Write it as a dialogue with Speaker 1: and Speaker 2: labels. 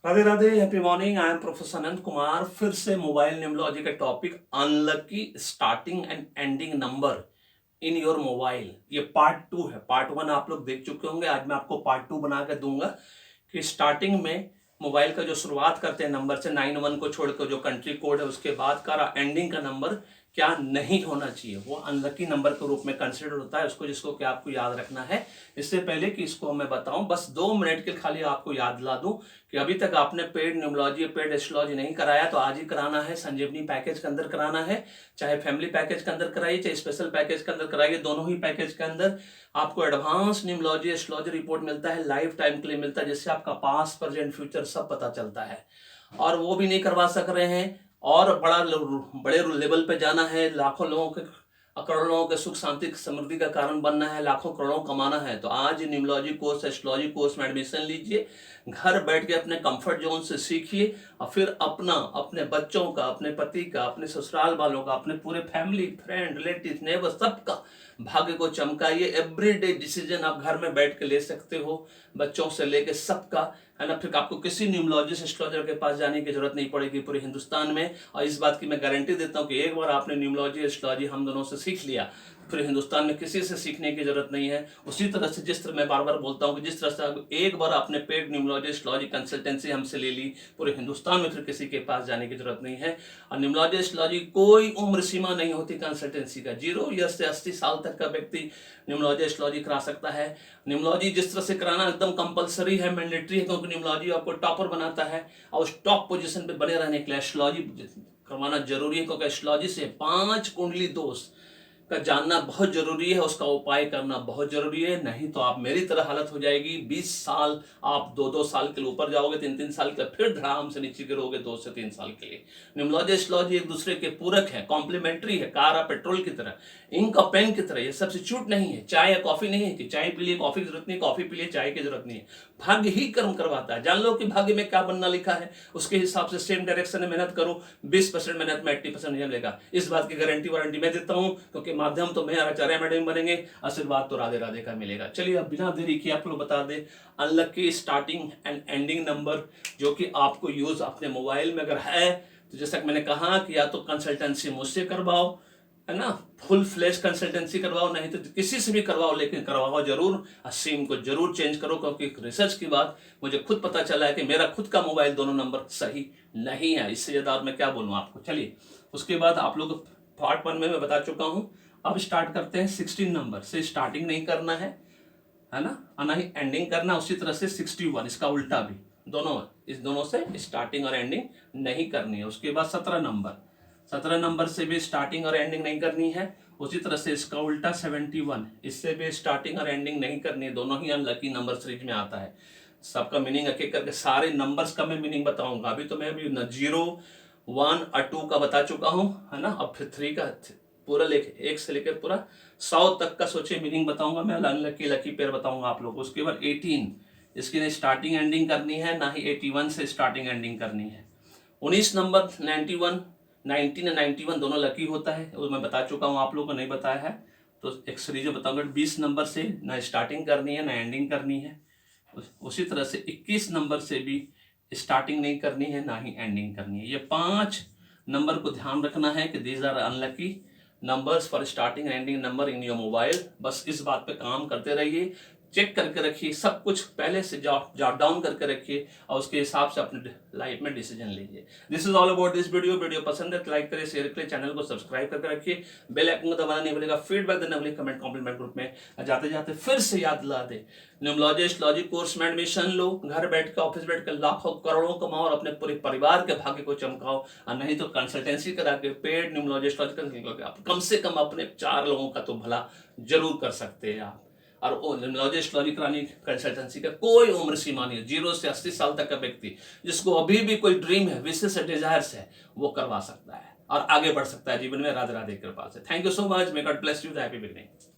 Speaker 1: Radhe Radhe, happy morning. I am professor Anant Kumar. फिर से mobile numerology का topic unlucky starting and ending number in your mobile. ये part 2 है। Part 1 आप लोग देख चुके होंगे। आज मैं आपको पार्ट 2 बना के दूंगा कि स्टार्टिंग में मोबाइल का जो शुरुआत करते हैं नंबर से 91 को छोड़कर जो कंट्री कोड है उसके बाद का एंडिंग का नंबर क्या नहीं होना चाहिए, वो अनलकी नंबर के रूप में कंसिडर होता है उसको, जिसको क्या आपको याद रखना है। इससे पहले कि इसको मैं बताऊं, बस 2 मिनट के खाली आपको याद दिला दूं कि अभी तक आपने पेड न्यूमरोलॉजी पेड एस्ट्रोलॉजी नहीं कराया तो आज ही कराना है। संजीवनी पैकेज के अंदर कराना है, चाहे फैमिली पैकेज के अंदर कराइए चाहे स्पेशल पैकेज के अंदर कराइए। दोनों ही पैकेज के अंदर आपको एडवांस न्यूमरोलॉजी एस्ट्रोलॉजी रिपोर्ट मिलता है, लाइफ टाइम के लिए मिलता है, जिससे आपका पास्ट प्रेजेंट फ्यूचर सब पता चलता है। और वो भी नहीं करवा सक रहे हैं और बड़े लेवल पे जाना है, लाखों लोगों के करोड़ों लोगों के सुख शांति समृद्धि का कारण बनना है, लाखों करोड़ों कमाना है, तो आज न्यूमरोलॉजी कोर्स एस्ट्रोलॉजी कोर्स में एडमिशन लीजिए। घर बैठ के अपने कंफर्ट जोन से सीखिए और फिर अपना, अपने बच्चों का, अपने पति का, अपने ससुराल वालों का, अपने पूरे फैमिली फ्रेंड रिलेटिव नेबर सबका भाग्य को चमकाइए। एवरीडे डिसीजन आप घर में बैठ के ले सकते हो, बच्चों से लेके सबका, है ना। फिर आपको किसी न्यूमरोलॉजिस्ट एस्ट्रोलॉजर के पास जाने की जरूरत नहीं पड़ेगी पूरे हिंदुस्तान में। और इस बात की मैं गारंटी देता हूँ कि एक बार आपने न्यूमरोलॉजी एस्ट्रोलॉजी हम दोनों से सीख लिया, फिर हिंदुस्तान में किसी से सीखने की जरूरत नहीं है। उसी तरह से जिस तरह मैं बार बार बोलता हूँ कि जिस तरह से एक बार आपने पेड न्यूमरोलॉजी एस्ट्रोलॉजी कंसल्टेंसी हमसे ले ली, पूरे हिंदुस्तान में फिर किसी के पास जाने की जरूरत नहीं है। और न्यूमरोलॉजी एस्ट्रोलॉजी कोई उम्र सीमा नहीं होती कंसल्टेंसी का। 0 ईयर से 80 साल तक का व्यक्ति न्यूमरोलॉजी एस्ट्रोलॉजी करा सकता है। न्यूमरोलॉजी जिस तरह से कराना एकदम कंपलसरी है, मैंडेटरी है, क्योंकि न्यूमरोलॉजी आपको टॉपर बनाता है और उस टॉप पोजीशन पे बने रहने के लिए एस्ट्रोलॉजी करवाना जरूरी है। क्योंकि एस्ट्रोलॉजी से 5 कुंडली दोष का जानना बहुत जरूरी है, उसका उपाय करना बहुत जरूरी है। नहीं तो आप मेरी तरह हालत हो जाएगी। 20 साल आप 2-2 साल के लिए ऊपर जाओगे, 3-3 साल के फिर धड़ाम से नीचे गिरोगे 2 से 3 साल के लिए। न्यूमरोलॉजी एस्ट्रोलॉजी एक दूसरे के पूरक है, कॉम्प्लीमेंट्री है, कार और पेट्रोल की तरह, इंक और पेन की तरह। ये सब्स्टिट्यूट नहीं है। चाय या कॉफी नहीं है कि चाय पी लिए कॉफी की जरूरत नहीं, कॉफी पी लिए चाय की जरूरत नहीं है। भाग्य ही कर्म करवाता है। जान लो कि भाग्य में क्या बनना लिखा है, उसके हिसाब से सेम डायरेक्शन में मेहनत करो। 20% मेहनत में 80% नहीं मिलेगा, इस बात की गारंटी वारंटी मैं देता हूं, क्योंकि माध्यम तो मैं आचार्य मैडम बनेंगे, आशीर्वाद तो राधे राधे का मिलेगा। चलिए अब बिना देरी किए आप लोग बता दे unlucky starting and ending number जो कि आपको यूज अपने मोबाइल में अगर है तो जैसा कि मैंने कहा कि या तो कंसल्टेंसी मुझसे करवाओ, है ना, फुल फ्लैश कंसल्टेंसी करवाओ, नहीं तो किसी से भी करवाओ, लेकिन करवाओ जरूर। सिम को जरूर चेंज करो, क्योंकि रिसर्च की बात मुझे खुद पता चला है कि मेरा खुद का मोबाइल दोनों नंबर सही नहीं है। इससे ज्यादा और मैं क्या बोलूं आपको। चलिए उसके बाद आप लोग पार्ट 1 में मैं बता चुका हूं। अब स्टार्ट करते हैं। 16 नंबर से स्टार्टिंग नहीं करना है ना, और ना ही एंडिंग करना। उसी तरह से 61 इसका उल्टा भी, दोनों इस दोनों से स्टार्टिंग और एंडिंग नहीं करनी है। उसके बाद 17 नंबर से भी स्टार्टिंग और एंडिंग नहीं करनी है। उसी तरह से इसका उल्टा 71, इससे भी स्टार्टिंग और एंडिंग नहीं करनी है। दोनों ही अनलकी नंबर सीरीज में आता है। सबका मीनिंग एक एक करके सारे नंबर्स का मैं मीनिंग बताऊंगा। अभी तो मैं अभी 0, 1 और 2 का बता चुका हूं, है ना। अब फिर 3 का पूरा लेके 1 से लेकर पूरा 100 तक का सोचिए मीनिंग बताऊंगा मैं। अनलकी लकी पेयर बताऊंगा आप लोग को। उसके बाद 18, इसकी ना स्टार्टिंग एंडिंग करनी है, ना ही 81 से स्टार्टिंग एंडिंग करनी है। 19 नंबर 91, 19 और 91 दोनों लकी होता है, वो मैं बता चुका हूँ, आप लोगों को नहीं बताया है तो एक सीरीज बताऊंगा। 20 नंबर से ना स्टार्टिंग करनी है ना एंडिंग करनी है। उसी तरह से 21 नंबर से भी स्टार्टिंग नहीं करनी है ना ही एंडिंग करनी है। ये 5 नंबर को ध्यान रखना है कि these are unlucky numbers for starting ending number in your mobile. बस इस बात पे काम करते रहिए, चेक करके रखिए, सब कुछ पहले से जॉट डाउन करके रखिए और उसके हिसाब से अपने लाइफ में डिसीजन लीजिए। This is all about this video पसंद है तो लाइक करिए, शेयर करिए, चैनल को सब्सक्राइब करके रखिए, बेल आइकन को दबाना नहीं भूलिएगा, फीडबैक देना भूलिए कमेंट कॉम्प्लीमेंट ग्रुप में। जाते जाते फिर से याद दिला दे, न्यूमरोलॉजी एस्ट्रोलॉजी कोर्स में एडमिशन लो, घर बैठ कर ऑफिस बैठ कर लाखों करोड़ों कमाओ और अपने पूरे परिवार के भाग्य को चमकाओ। और नहीं तो कंसल्टेंसी करा के पेड न्यूमरोलॉजी एस्ट्रोलॉजी आप कम से कम अपने 4 लोगों का तो भला जरूर कर सकते हैं आप। और न्यूमरोलॉजी एस्ट्रोलॉजी करानी कंसल्टेंसी का कोई उम्र सीमा नहीं है। 0 से 80 साल तक का व्यक्ति जिसको अभी भी कोई ड्रीम है, विशेष है, डिजायर्स है, वो करवा सकता है और आगे बढ़ सकता है जीवन में राधे राधे कृपा से। Thank you so much. May God bless you. Happy beginning.